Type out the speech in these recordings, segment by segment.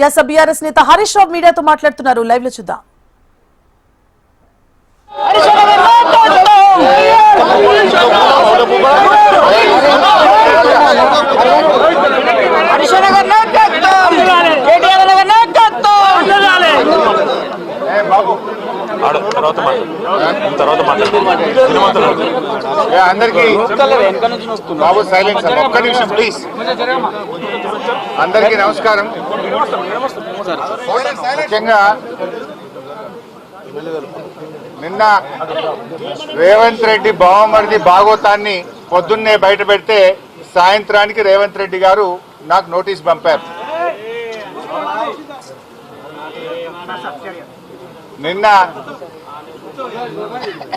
Yes BRS నేత హరీష్ రావు మీడియాతో మాట్లాడుతున్నారు. లైవ్ లో చూద్దాం. అందరికీ బాబు సైలెన్స్ ఒక్క నిమిషం ప్లీజ్. అందరికీ నమస్కారం. ముఖ్యంగా నిన్న రేవంత్ రెడ్డి బావమరిది భాగవతాన్ని పొద్దున్నే బయట పెడితే సాయంత్రానికి రేవంత్ రెడ్డి గారు నాకు నోటీస్ పంపారు. నిన్న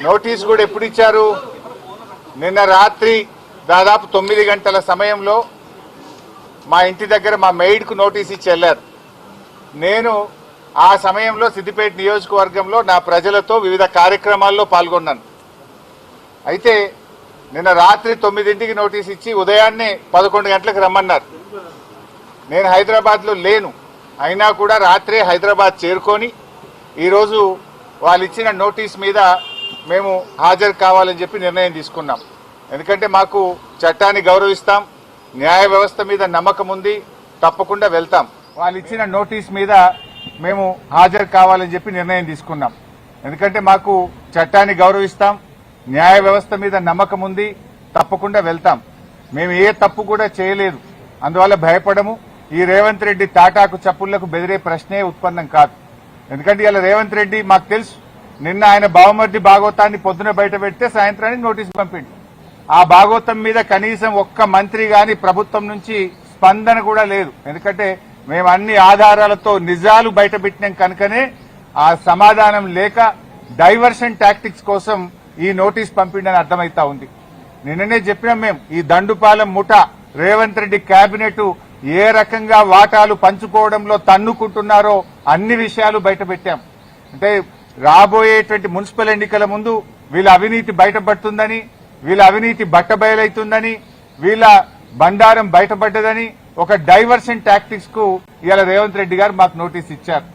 నోటీస్ కూడా ఎప్పుడు ఇచ్చారు? నిన్న రాత్రి దాదాపు 9 గంటల సమయంలో మా ఇంటి దగ్గర మా మెయిడ్కు నోటీస్ ఇచ్చి వెళ్ళారు. నేను ఆ సమయంలో సిద్దిపేట నియోజకవర్గంలో నా ప్రజలతో వివిధ కార్యక్రమాల్లో పాల్గొన్నాను. అయితే నిన్న రాత్రి 9ంటికి నోటీస్ ఇచ్చి ఉదయాన్నే 11 గంటలకు రమ్మన్నారు. నేను హైదరాబాద్లో లేను. అయినా కూడా రాత్రే హైదరాబాద్ చేరుకొని ఈరోజు వాళ్ళు ఇచ్చిన నోటీస్ మీద మేము హాజరు కావాలని చెప్పి నిర్ణయం తీసుకున్నాం. ఎందుకంటే మాకు చట్టాన్ని గౌరవిస్తాం, న్యాయ వ్యవస్థ మీద నమ్మకం ఉంది, తప్పకుండా వెళ్తాం. వాళ్ళు ఇచ్చిన నోటీస్ మీద మేము హాజరు కావాలని చెప్పి నిర్ణయం తీసుకున్నాం. ఎందుకంటే మాకు చట్టాన్ని గౌరవిస్తాం, న్యాయ వ్యవస్థ మీద నమ్మకం ఉంది, తప్పకుండా వెళ్తాం. మేము ఏ తప్పు కూడా చేయలేదు, అందువల్ల భయపడము. ఈ రేవంత్ రెడ్డి తాటాకు చప్పుళ్లకు బెదిరే ప్రశ్నే ఉత్పన్నం కాదు. ఎందుకంటే ఇలా రేవంత్ రెడ్డి మాకు తెలుసు, నిన్న ఆయన బావమర్ది భాగవతాన్ని పొద్దున బయట పెడితే సాయంత్రానికి నోటీసు పంపిండు. ఆ భాగవతం మీద కనీసం ఒక్క మంత్రి గాని ప్రభుత్వం నుంచి స్పందన కూడా లేదు. ఎందుకంటే మేము అన్ని ఆధారాలతో నిజాలు బయట పెట్టినాం కనుకనే ఆ సమాధానం లేక డైవర్షన్ టాక్టిక్స్ కోసం ఈ నోటీస్ పంపిండని అర్థమైతా ఉంది. నిన్ననే చెప్పినాం మేము, ఈ దండుపాలెం ముఠా రేవంత్ రెడ్డి కేబినెట్ ఏ రకంగా వాటాలు పంచుకోవడంలో తన్నుకుంటున్నారో అన్ని విషయాలు బయట పెట్టాం. అంటే రాబోయేటువంటి మున్సిపల్ ఎన్నికల ముందు వీళ్ళ అవినీతి బయటపడుతుందని, వీళ్ళ అవినీతి బట్టబయలైతుందని, వీళ్ళ బండారం బయటపడ్డదని ఒక డైవర్షన్ టాక్టిక్స్ కు ఇవాళ రేవంత్ రెడ్డి గారు మాకు నోటీస్ ఇచ్చారు.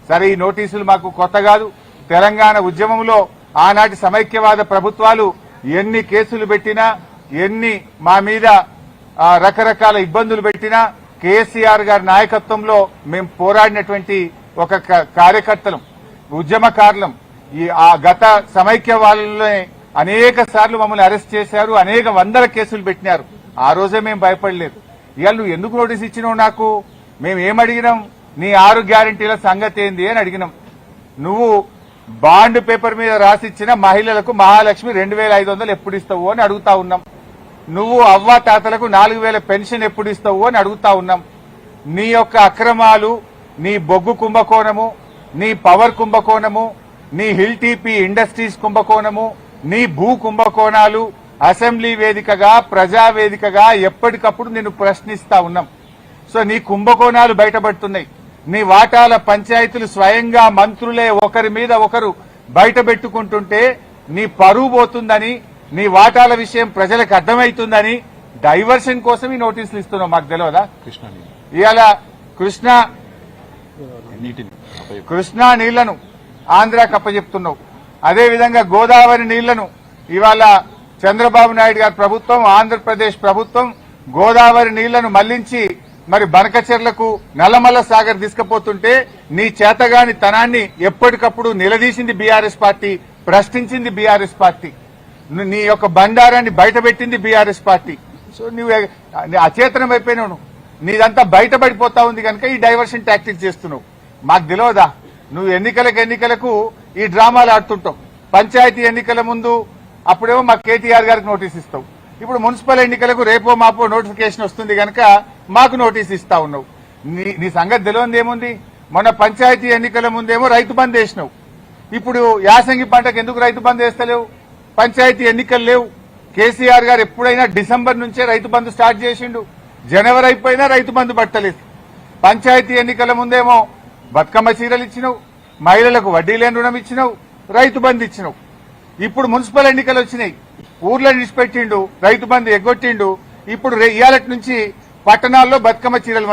సరే, ఈ నోటీసులు మాకు కొత్త కాదు. తెలంగాణ ఉద్యమంలో ఆనాటి సమైక్యవాద ప్రభుత్వాలు ఎన్ని కేసులు పెట్టినా, ఎన్ని మా మీద రకరకాల ఇబ్బందులు పెట్టినా కేసీఆర్ గారి నాయకత్వంలో మేము పోరాడినటువంటి ఒక కార్యకర్తలం, ఉద్యమకారులం. ఆ గత సమైక్యవాదులనే అనేక సార్లు మమ్మల్ని అరెస్ట్ చేశారు, అనేక వందల కేసులు పెట్టినారు. ఆ రోజే మేము భయపడలేదు. ఇవాళ నువ్వు ఎందుకు నోటీస్ ఇచ్చినావు నాకు? మేము ఏమడిగినాం? నీ 6 గ్యారంటీల సంగతి ఏంది అని అడిగినాం. నువ్వు బాండ్ పేపర్ మీద రాసిచ్చిన మహిళలకు మహాలక్ష్మి 2500 ఎప్పుడు ఇస్తావు అని అడుగుతా ఉన్నాం. నువ్వు అవ్వా తాతలకు 4000 పెన్షన్ ఎప్పుడు ఇస్తావు అని అడుగుతా ఉన్నాం. నీ యొక్క అక్రమాలు, నీ బొగ్గు కుంభకోణము, నీ పవర్ కుంభకోణము, నీ హిల్ టీపీ ఇండస్ట్రీస్ కుంభకోణము, నీ భూ కుంభకోణాలు అసెంబ్లీ వేదికగా, ప్రజావేదికగా ఎప్పటికప్పుడు నిన్ను ప్రశ్నిస్తా ఉన్నాం. సో నీ కుంభకోణాలు బయటపడుతున్నాయి. నీ వాటాల పంచాయతీలు స్వయంగా మంత్రులే ఒకరి మీద ఒకరు బయట పెట్టుకుంటుంటే నీ పరువు పోతుందని, నీ వాటాల విషయం ప్రజలకు అర్థమవుతుందని డైవర్షన్ కోసం ఈ నోటీసులు ఇస్తున్నావు. మాకు తెలియదా? ఇవాళ కృష్ణా నీళ్లను ఆంధ్రాకి అప్పచెప్తున్నావు. అదేవిధంగా గోదావరి నీళ్లను ఇవాళ చంద్రబాబు నాయుడు గారి ప్రభుత్వం, ఆంధ్రప్రదేశ్ ప్రభుత్వం గోదావరి నీళ్లను మళ్లించి మరి బనకచెర్లకు, నల్లమల్ల సాగర్ తీసుకుపోతుంటే నీ చేతగాని తనాన్ని ఎప్పటికప్పుడు నిలదీసింది బీఆర్ఎస్ పార్టీ, ప్రశ్నించింది బీఆర్ఎస్ పార్టీ. నీ యొక్క బండారాన్ని బయటపెట్టింది బీఆర్ఎస్ పార్టీ. సో నువ్వు అచేతనం అయిపోయినావు. నీదంతా బయటపడిపోతా ఉంది కనుక ఈ డైవర్షన్ టాక్టిక్స్ చేస్తున్నావు. మాకు తెలియదా? నువ్వు ఎన్నికలకు ఈ డ్రామాలు ఆడుతుంటావు. పంచాయతీ ఎన్నికల ముందు అప్పుడేమో మా కేటీఆర్ గారికి నోటీస్ ఇస్తావు. ఇప్పుడు మున్సిపల్ ఎన్నికలకు రేపో మాపో నోటిఫికేషన్ వస్తుంది కనుక మాకు నోటీస్ ఇస్తా ఉన్నావు. నీ సంగతి తెలియదు ఏముంది? మొన్న పంచాయతీ ఎన్నికల ముందేమో రైతు బంద్ వేసినావు. ఇప్పుడు యాసంగి పంటకు ఎందుకు రైతు బంద్ వేస్తలేవు? పంచాయతీ ఎన్నికలు లేవు. కేసీఆర్ గారు ఎప్పుడైనా డిసెంబర్ నుంచే రైతు బంద్ స్టార్ట్ చేసిండు. జనవరి అయిపోయినా రైతు బంద్ పట్టలేదు. పంచాయతీ ఎన్నికల ముందేమో బతుకమ్మ చీరలు ఇచ్చినావు, మహిళలకు వడ్డీ లేని రుణం ఇచ్చినావు, రైతు బంద్ ఇచ్చినావు. ఇప్పుడు మున్సిపల్ ఎన్నికలు వచ్చినాయి, ఊర్లో నిడిచిపెట్టిండు, రైతు బంద్ ఎగ్గొట్టిండు. ఇప్పుడు ఇయాలటి నుంచి పట్టణాల్లో బతుకమ్మ చీరలు